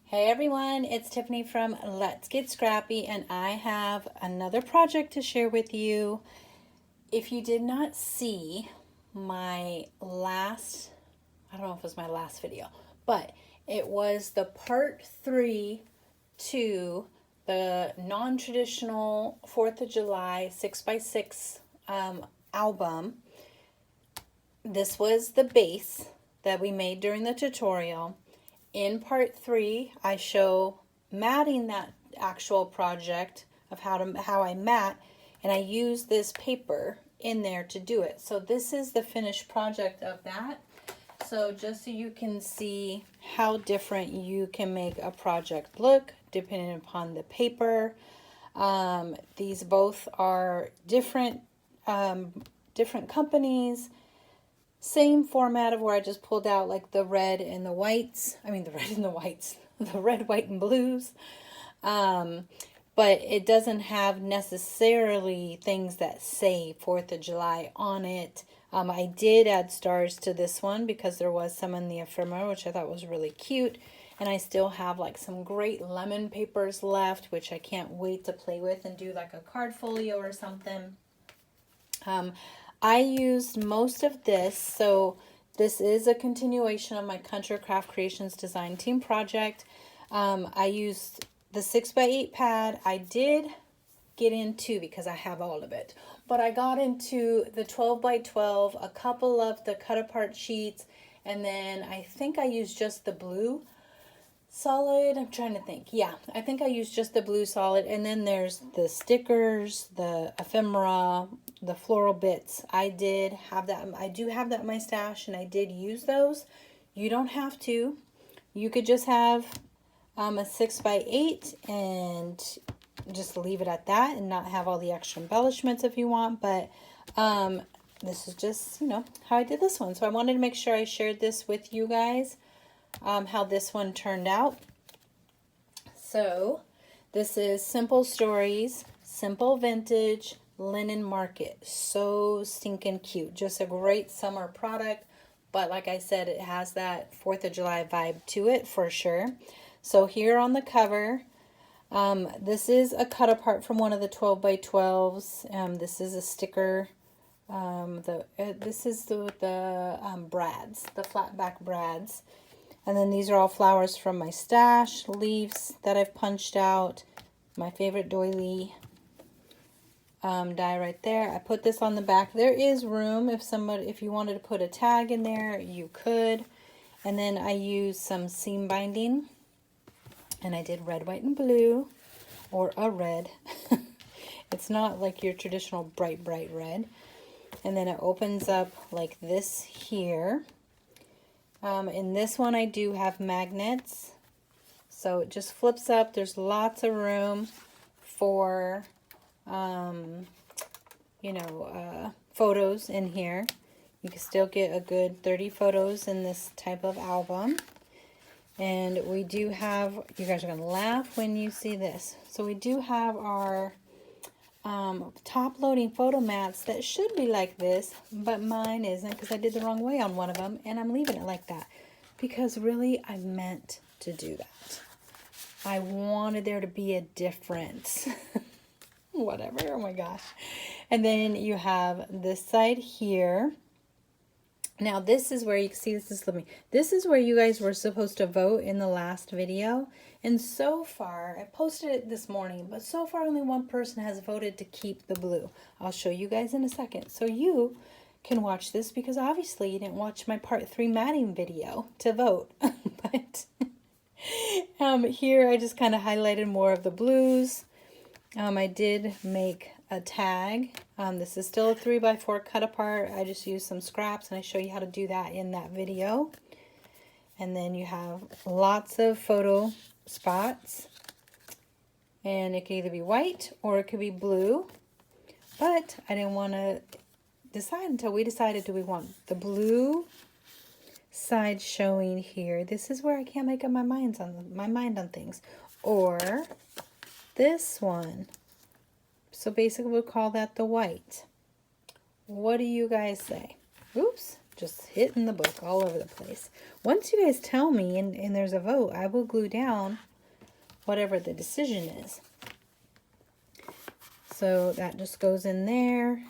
Hey everyone, it's Tiffany from Let's Get Scrappy, and I have another project to share with you. If you did not see my last, I don't know if it was my last video, but it was the part 3 to the non-traditional 4th of July 6x6 album. This was the base that we made during the tutorial. In part 3, I show matting that actual project of how I mat, and I use this paper in there to do it. So this is the finished project of that. So just so you can see how different you can make a project look depending upon the paper. These both are different companies. Same format of where I just pulled out like the red and the whites. I mean the red and the whites. The red, white, and blues. But it doesn't have necessarily things that say 4th of July on it. I did add stars to this one because there was some in the ephemera, which I thought was really cute. And I still have like some great lemon papers left, which I can't wait to play with and do like a card folio or something. I used most of this, so this is a continuation of my Country Craft Creations design team project. I used the 6x8 pad. I did get into, because I have all of it, but I got into the 12x12, a couple of the cut apart sheets, and then I think I used just the blue solid. I'm trying to think. Yeah, I think I used just the blue solid, and then there's the stickers, the ephemera, the floral bits. I did have that. I do have that in my stash, and I did use those. You don't have to. You could just have a 6x8 and just leave it at that and not have all the extra embellishments if you want. But this is just, you know, how I did this one. So I wanted to make sure I shared this with you guys, how this one turned out. So this is Simple Stories, Simple Vintage, Linen Market. So stinking cute. Just a great summer product. But like I said, it has that 4th of July vibe to it for sure. So here on the cover, this is a cut apart from one of the 12x12s. This is a sticker. This is the brads, the flat back brads. And then these are all flowers from my stash, leaves that I've punched out, my favorite doily die right there. I put this on the back. There is room if you wanted to put a tag in there, you could. And then I used some seam binding, and I did red, white, and blue, or a red. It's not like your traditional bright red. And then it opens up like this here. In this one I do have magnets, so it just flips up. There's lots of room for photos in here. You can still get a good 30 photos in this type of album. And we do have, you guys are going to laugh when you see this, so we do have our top loading photo mats that should be like this, but mine isn't because I did the wrong way on one of them, and I'm leaving it like that because really I meant to do that. I wanted there to be a difference. Whatever, oh my gosh. And then you have this side here. Now this is where you can see this is where you guys were supposed to vote in the last video. And so far, I posted it this morning, but so far only one person has voted to keep the blue. I'll show you guys in a second. So you can watch this because obviously you didn't watch my part 3 matting video to vote. But here I just kind of highlighted more of the blues. I did make a tag. This is still a 3x4 cut apart. I just used some scraps, and I show you how to do that in that video. And then you have lots of photo spots, and it can either be white or it could be blue, but I didn't want to decide until we decided, do we want the blue side showing here? This is where I can't make up my mind on things, or this one. So basically we'll call that the white. What do you guys say? Oops, just hitting the book all over the place. Once you guys tell me and there's a vote, I will glue down whatever the decision is. So that just goes in there.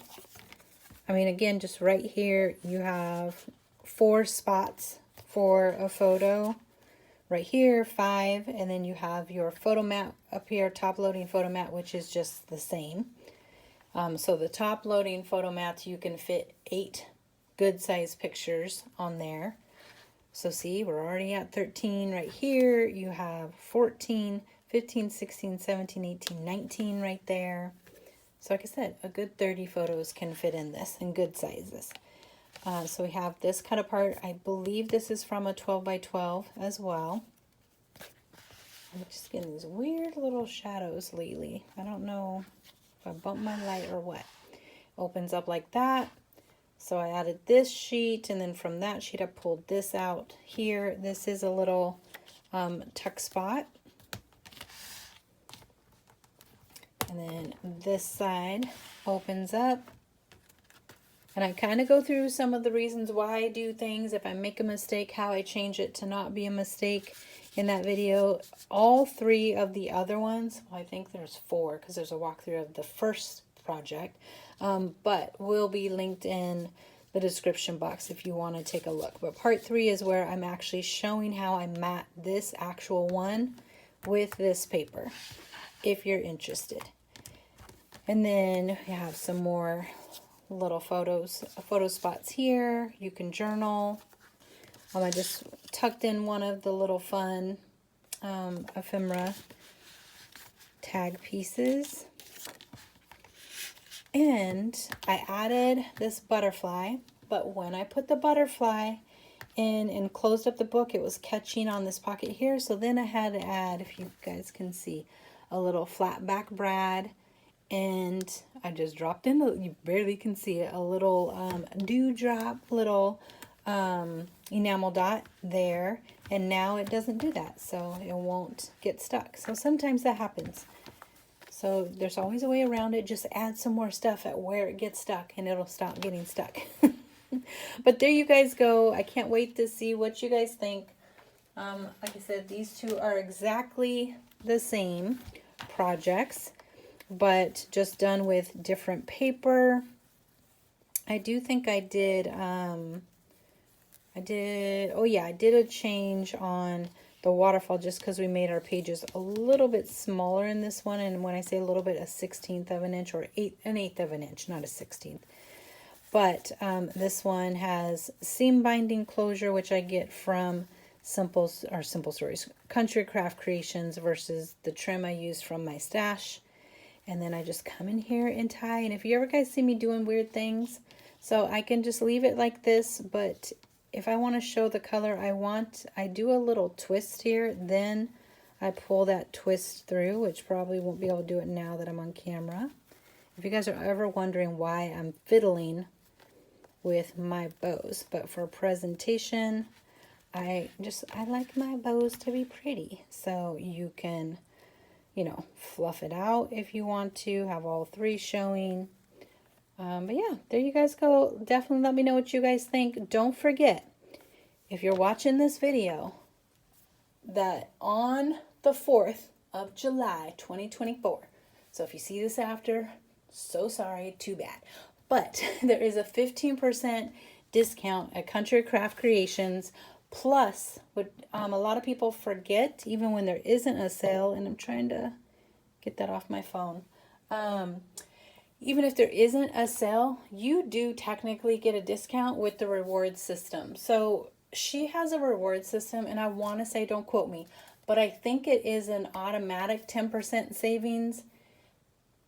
I mean, again, just right here, you have 4 spots for a photo. Right here, 5, and then you have your photo mat up here, top loading photo mat, which is just the same. So the top loading photo mats, you can fit 8 good size pictures on there. So see, we're already at 13 right here. You have 14, 15, 16, 17, 18, 19 right there. So like I said, a good 30 photos can fit in this in good sizes. So we have this cut apart. I believe this is from a 12 by 12 as well. I'm just getting these weird little shadows lately. I don't know if I bumped my light or what. Opens up like that. So I added this sheet, and then from that sheet I pulled this out here. This is a little tuck spot. And then this side opens up. And I kind of go through some of the reasons why I do things. If I make a mistake, how I change it to not be a mistake in that video. All 3 of the other ones, well, I think there's 4 because there's a walkthrough of the first project, but will be linked in the description box if you want to take a look. But part 3 is where I'm actually showing how I mat this actual one with this paper, if you're interested. And then we have some more little photo spots here. You can journal. I just tucked in one of the little fun ephemera tag pieces. And I added this butterfly, but when I put the butterfly in and closed up the book, it was catching on this pocket here. So then I had to add, if you guys can see, a little flat back brad. And I just dropped in, you barely can see it, a little dewdrop, little enamel dot there. And now it doesn't do that, so it won't get stuck. So sometimes that happens. So there's always a way around it. Just add some more stuff at where it gets stuck and it'll stop getting stuck. But there you guys go. I can't wait to see what you guys think. Like I said, these 2 are exactly the same projects, but just done with different paper. I do think I did a change on the waterfall just because we made our pages a little bit smaller in this one. And when I say a little bit, a 1/16 of an inch, or an eighth of an inch, not a 1/16. But this one has seam binding closure, which I get from Simple Stories, Country Craft Creations, versus the trim I used from my stash. And then I just come in here and tie. And if you ever guys see me doing weird things, so I can just leave it like this, but if I want to show the color I want, I do a little twist here, then I pull that twist through, which probably won't be able to do it now that I'm on camera. If you guys are ever wondering why I'm fiddling with my bows, but for presentation, I like my bows to be pretty. So you can, you know, fluff it out if you want to, have all 3 showing. But yeah, there you guys go. Definitely let me know what you guys think. Don't forget, if you're watching this video, that on the 4th of July, 2024, so if you see this after, so sorry, too bad. But there is a 15% discount at Country Craft Creations, plus what a lot of people forget, even when there isn't a sale, and I'm trying to get that off my phone. Even if there isn't a sale, you do technically get a discount with the reward system. So she has a reward system, and I want to say, don't quote me, but I think it is an automatic 10% savings.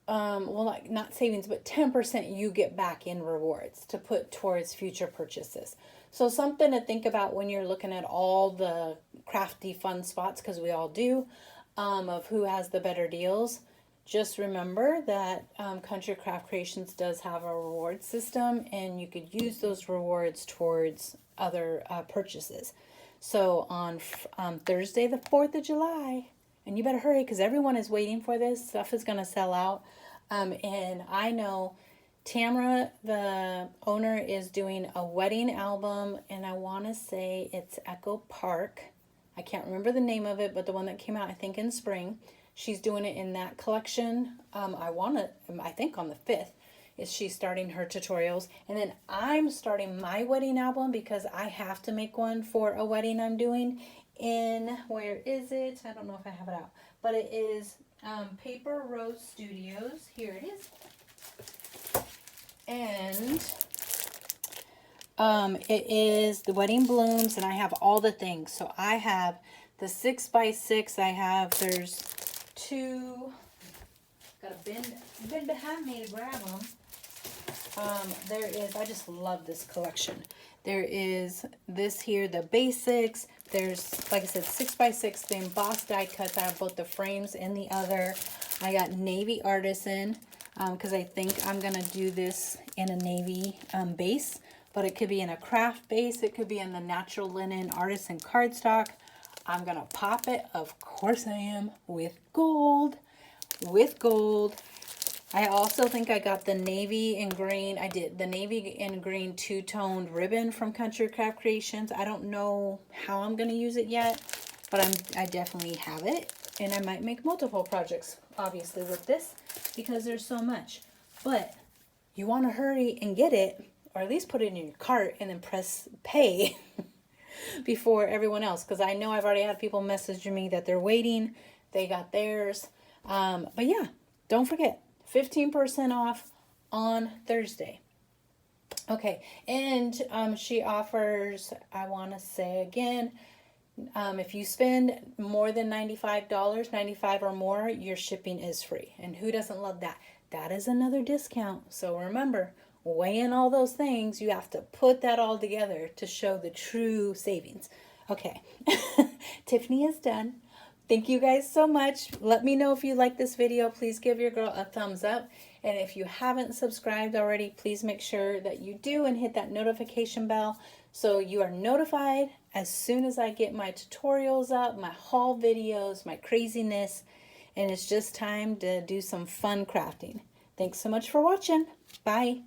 Well, not savings, but 10% you get back in rewards to put towards future purchases. So something to think about when you're looking at all the crafty fun spots, because we all do, of who has the better deals. Just remember that Country Craft Creations does have a reward system, and you could use those rewards towards other purchases. So on Thursday, the 4th of July, and you better hurry because everyone is waiting for this. Stuff is going to sell out. And I know Tamara, the owner, is doing a wedding album, and I want to say it's Echo Park. I can't remember the name of it, but the one that came out, I think, in spring. She's doing it in that collection. I think on the 5th is she's starting her tutorials. And then I'm starting my wedding album because I have to make one for a wedding I'm doing in, where is it? I don't know if I have it out, but it is Paper Rose Studios. Here it is. And it is the wedding blooms, and I have all the things. So I have the 6x6. There's 2. Got to bend behind me to grab them. There is, I just love this collection. There is this here, the basics. There's, like I said, 6x6, the embossed die cuts. I have both the frames and the other. I got navy artisan, because I think I'm going to do this in a navy base. But it could be in a craft base. It could be in the natural linen artisan cardstock. I'm going to pop it, of course I am, with gold. I also think I got the navy and green. I did the navy and green two-toned ribbon from Country Craft Creations. I don't know how I'm going to use it yet, but I definitely have it. And I might make multiple projects, obviously, with this, because there's so much. But you want to hurry and get it, or at least put it in your cart and then press pay before everyone else. Because I know I've already had people messaging me that they're waiting. They got theirs. But yeah, don't forget, 15% off on Thursday. Okay, and she offers, I want to say again, if you spend more than $95, $95 or more, your shipping is free. And who doesn't love that? That is another discount. So remember, weigh in all those things. You have to put that all together to show the true savings. Okay, Tiffany is done. Thank you guys so much. Let me know if you like this video. Please give your girl a thumbs up. And if you haven't subscribed already, please make sure that you do and hit that notification bell so you are notified as soon as I get my tutorials up, my haul videos, my craziness, and it's just time to do some fun crafting. Thanks so much for watching. Bye.